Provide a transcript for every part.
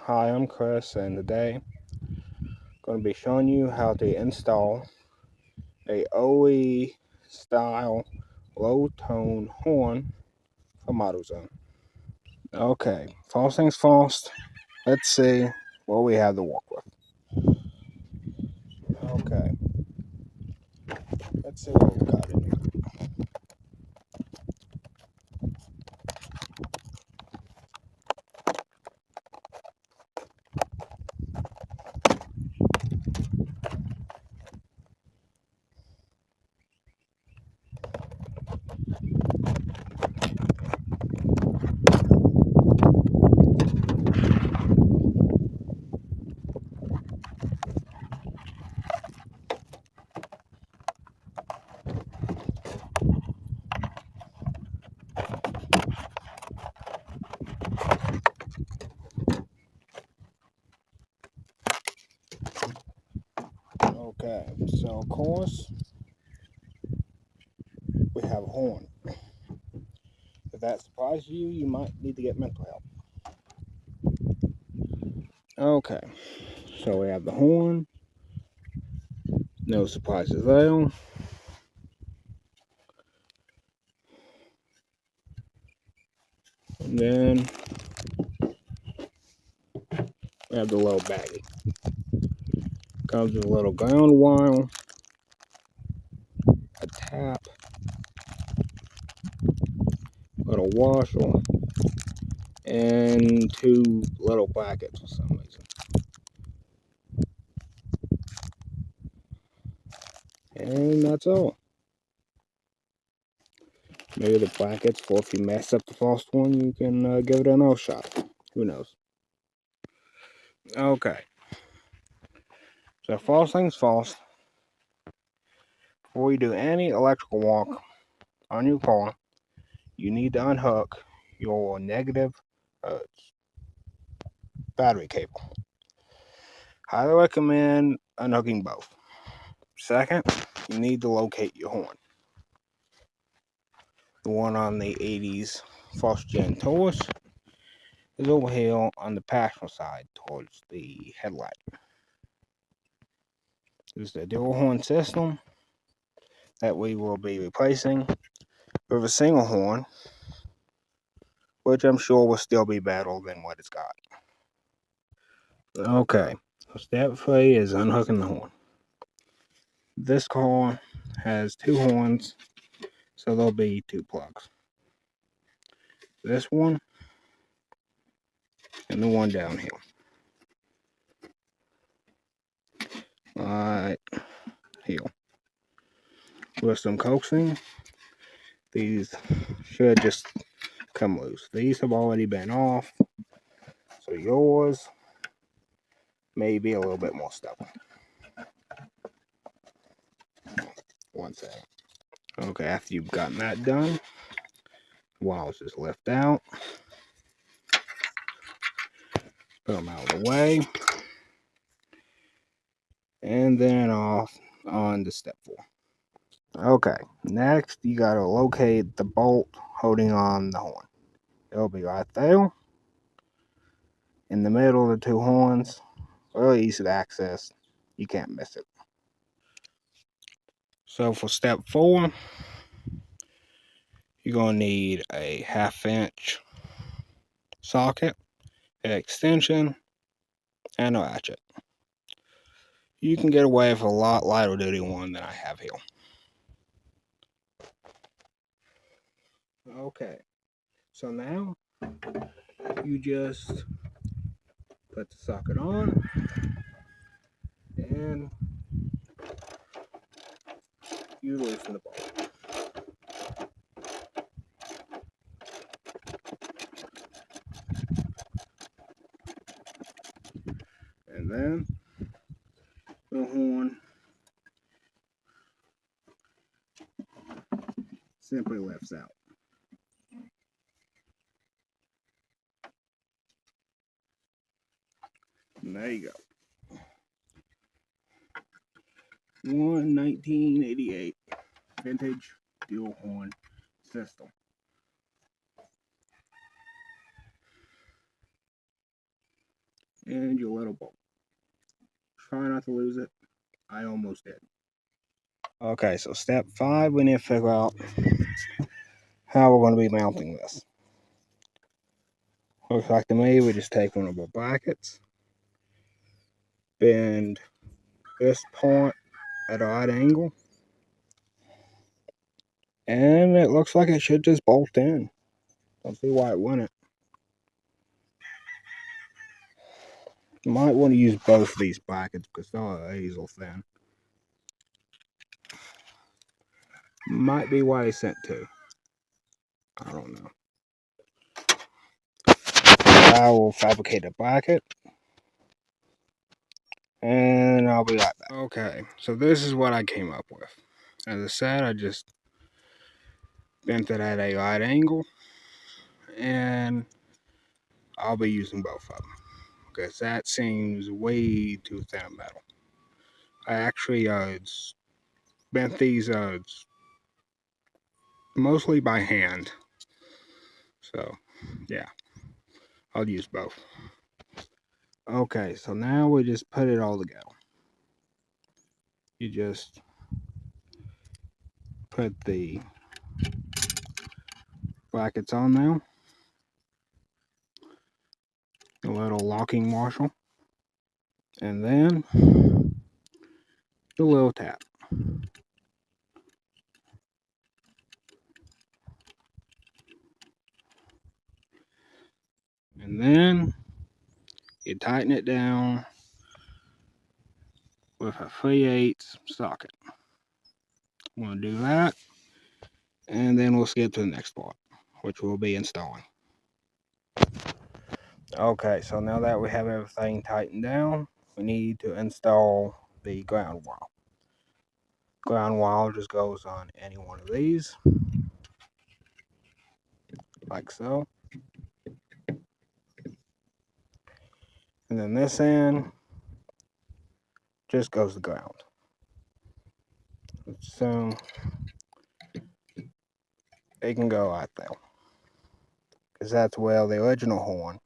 Hi, I'm Chris, and today I'm going to be showing you how to install a OE style low tone horn from AutoZone. Okay, first things first, let's see what we have to work with. Okay, let's see what we got in here. Okay, so of course we have a horn. If that surprises you, you might need to get mental help. Okay, so we have the horn. No surprises there. And then we have the little baggie. Comes with a little ground wire, a tap, little washer, and two little brackets for some reason. And that's all. Maybe the brackets for if you mess up the first one, you can give it another shot. Who knows? Okay. So first things first, before you do any electrical work on your car, you need to unhook your negative uh, battery cable. Highly recommend unhooking both. Second, you need to locate your horn. The one on the 80s first gen Taurus is over here on the passenger side towards the headlight. This is the dual horn system that we will be replacing with a single horn, which I'm sure will still be better than what it's got. Okay, so step 3 is unhooking the horn. This car has two horns, so there'll be two plugs. This one and the one down here. Right here. With some coaxing, these should just come loose. These have already been off, so yours may be a little bit more stubborn. One second. Okay, after you've gotten that done, wires just lift out. Put them out of the way. And then off on to step 4. Okay, next you gotta locate the bolt holding on the horn. It'll be right there in the middle of the two horns. Really easy to access. You can't miss it. So for step 4, you're gonna need a 1/2 inch socket, an extension, and a ratchet. You can get away with a lot lighter duty one than I have here. Okay, so now you just put the socket on and you loosen the bolt. And then the horn simply lifts out. And there you go. One 1988 vintage dual horn system. and your little bolt. Try not to lose it. I almost did. Okay, so step 5, we need to figure out how we're going to be mounting this. Looks like to me we just take one of our brackets, bend this point at a right angle, and it looks like it should just bolt in. Don't see why it wouldn't. You might want to use both of these brackets because they're hazel thin. Might be why they sent two. I don't know. I will fabricate a bracket, and I'll be right back. Okay, so this is what I came up with. As I said, I just bent it at a right angle, and I'll be using both of them because that seems way too thin metal. I actually bent these mostly by hand, so yeah, I'll use both. Okay, so now we just put it all together. You just put the brackets on there, a little locking marshal, and then the little tap. And then you tighten it down with a 3/8 socket. I'm going to do that, and then we'll skip to the next part, which we'll be installing. Okay, so now that we have everything tightened down, we need to install the ground wire. Ground wire just goes on any one of these, like so. And then this end just goes to ground. So it can go right there, because that's where the original horn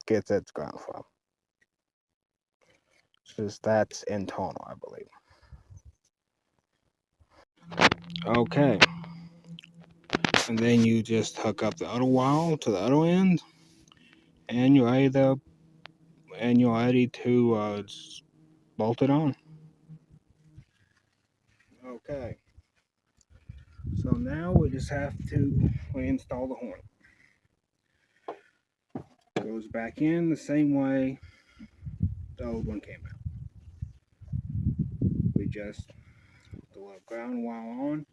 gets its ground from. It's just that's internal, I believe. Okay, and then you just hook up the other wire to the other end, and you're ready to bolt it on. Okay, so now we just have to reinstall the horn. It goes back in the same way the old one came out. We just put the little ground wire on.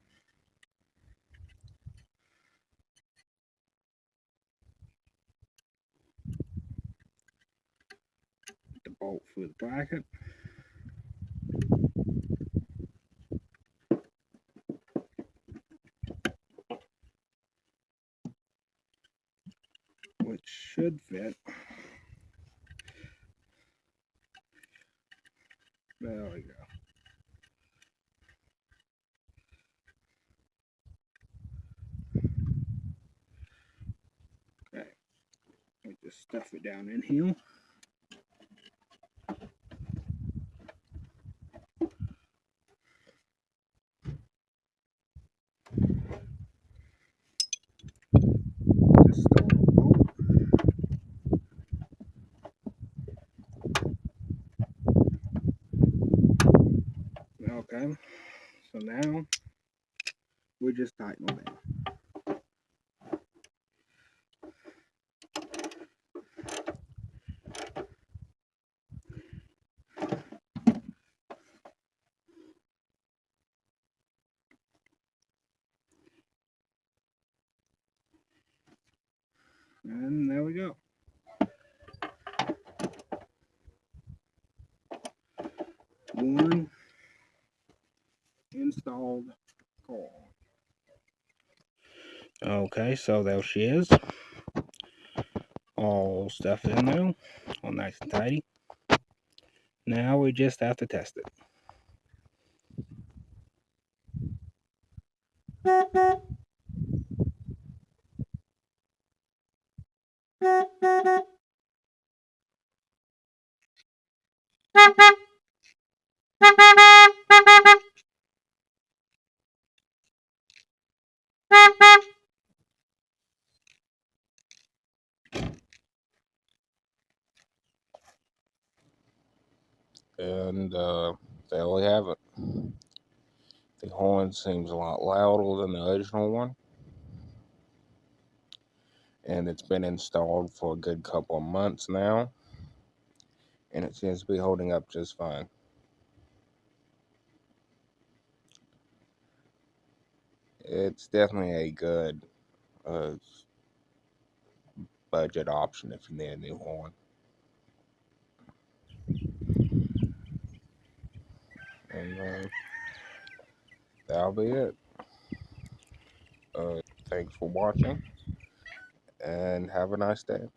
The bolt through the bracket. Which should fit. There we go. Okay, we just stuff it down in here. Just store the bolt. Okay, so now we just tighten them in. And there we go. One installed coil. Okay, so there she is. All stuffed in there, all nice and tidy. Now we just have to test it. And there we have it. The horn seems a lot louder than the original one, and it's been installed for a good couple of months now, and it seems to be holding up just fine. It's definitely a good uh, budget option if you need a new horn. And that'll be it. Thanks for watching, and have a nice day.